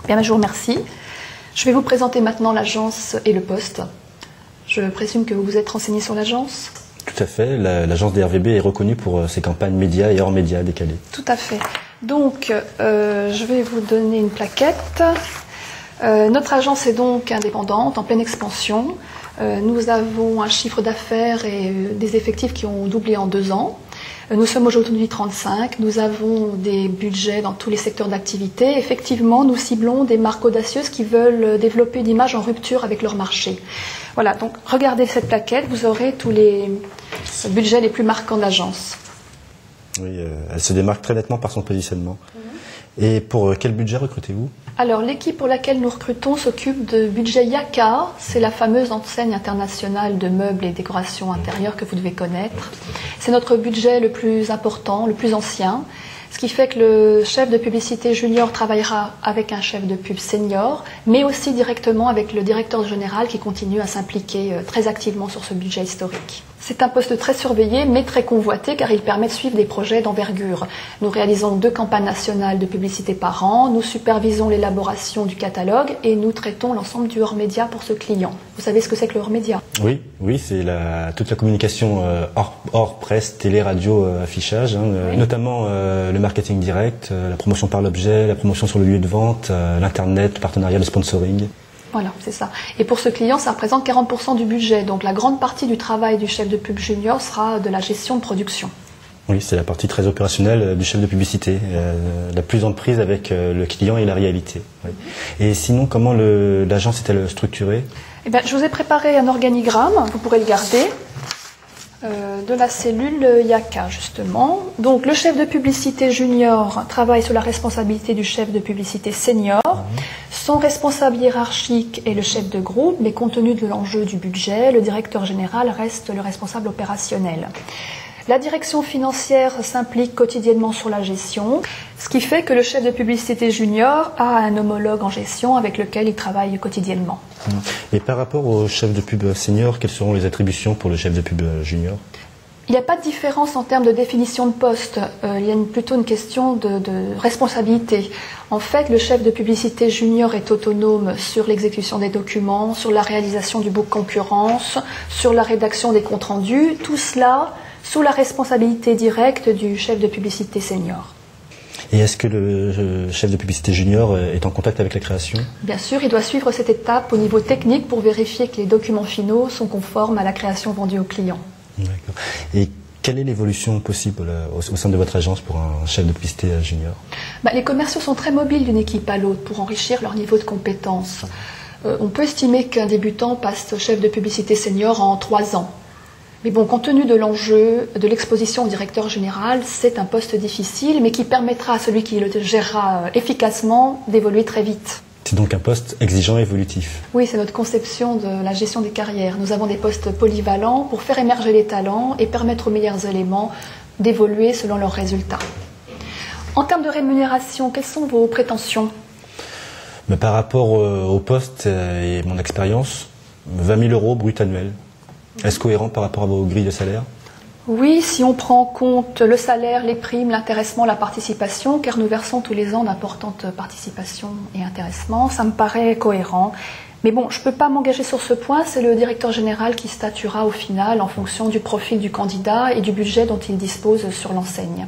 Bien, je vous remercie. Je vais vous présenter maintenant l'agence et le poste. Je présume que vous vous êtes renseigné sur l'agence? Tout à fait. L'agence DRVB est reconnue pour ses campagnes médias et hors médias décalées. Tout à fait. Donc, je vais vous donner une plaquette. Notre agence est donc indépendante, en pleine expansion. Nous avons un chiffre d'affaires et des effectifs qui ont doublé en 2 ans. Nous sommes aujourd'hui 35, nous avons des budgets dans tous les secteurs d'activité. Effectivement, nous ciblons des marques audacieuses qui veulent développer une image en rupture avec leur marché. Voilà, donc regardez cette plaquette, vous aurez tous les budgets les plus marquants de l'agence. Oui, elle se démarque très nettement par son positionnement. Et pour quel budget recrutez-vous? Alors, l'équipe pour laquelle nous recrutons s'occupe de budget Yaka. C'est la fameuse enseigne internationale de meubles et décorations intérieures que vous devez connaître. C'est notre budget le plus important, le plus ancien. Ce qui fait que le chef de publicité junior travaillera avec un chef de pub senior, mais aussi directement avec le directeur général qui continue à s'impliquer très activement sur ce budget historique. C'est un poste très surveillé, mais très convoité, car il permet de suivre des projets d'envergure. Nous réalisons 2 campagnes nationales de publicité par an, nous supervisons l'élaboration du catalogue et nous traitons l'ensemble du hors-média pour ce client. Vous savez ce que c'est que le hors-média? Oui, c'est toute la communication hors presse, télé, radio, affichage, oui. Notamment le marketing direct, la promotion par l'objet, la promotion sur le lieu de vente, l'internet, le partenariat, le sponsoring. Voilà, c'est ça. Et pour ce client, ça représente 40% du budget. Donc la grande partie du travail du chef de pub junior sera de la gestion de production. Oui, c'est la partie très opérationnelle du chef de publicité, la plus en prise avec le client et la réalité. Oui. Et sinon, comment l'agence est-elle structurée? Eh bien, je vous ai préparé un organigramme, vous pourrez le garder, de la cellule Yaka, justement. Donc, le chef de publicité junior travaille sur la responsabilité du chef de publicité senior. Son responsable hiérarchique est le chef de groupe, mais compte tenu de l'enjeu du budget, le directeur général reste le responsable opérationnel. La direction financière s'implique quotidiennement sur la gestion, ce qui fait que le chef de publicité junior a un homologue en gestion avec lequel il travaille quotidiennement. Et par rapport au chef de pub senior, quelles seront les attributions pour le chef de pub junior? Il n'y a pas de différence en termes de définition de poste, il y a plutôt une question de responsabilité. En fait, le chef de publicité junior est autonome sur l'exécution des documents, sur la réalisation du book concurrence, sur la rédaction des comptes rendus, tout cela sous la responsabilité directe du chef de publicité senior. Et est-ce que le chef de publicité junior est en contact avec la création? Bien sûr, il doit suivre cette étape au niveau technique pour vérifier que les documents finaux sont conformes à la création vendue au client. D'accord. Et quelle est l'évolution possible au sein de votre agence pour un chef de publicité junior? Les commerciaux sont très mobiles d'une équipe à l'autre pour enrichir leur niveau de compétence. On peut estimer qu'un débutant passe chef de publicité senior en 3 ans. Mais bon, compte tenu de l'enjeu, de l'exposition au directeur général, c'est un poste difficile, mais qui permettra à celui qui le gérera efficacement d'évoluer très vite. C'est donc un poste exigeant et évolutif. Oui, c'est notre conception de la gestion des carrières. Nous avons des postes polyvalents pour faire émerger les talents et permettre aux meilleurs éléments d'évoluer selon leurs résultats. En termes de rémunération, quelles sont vos prétentions? Par rapport au poste et mon expérience, 20 000 € brut annuel. Est-ce cohérent par rapport à vos grilles de salaire? Oui, si on prend en compte le salaire, les primes, l'intéressement, la participation, car nous versons tous les ans d'importantes participations et intéressements, ça me paraît cohérent. Mais bon, je ne peux pas m'engager sur ce point, c'est le directeur général qui statuera au final en fonction du profil du candidat et du budget dont il dispose sur l'enseigne.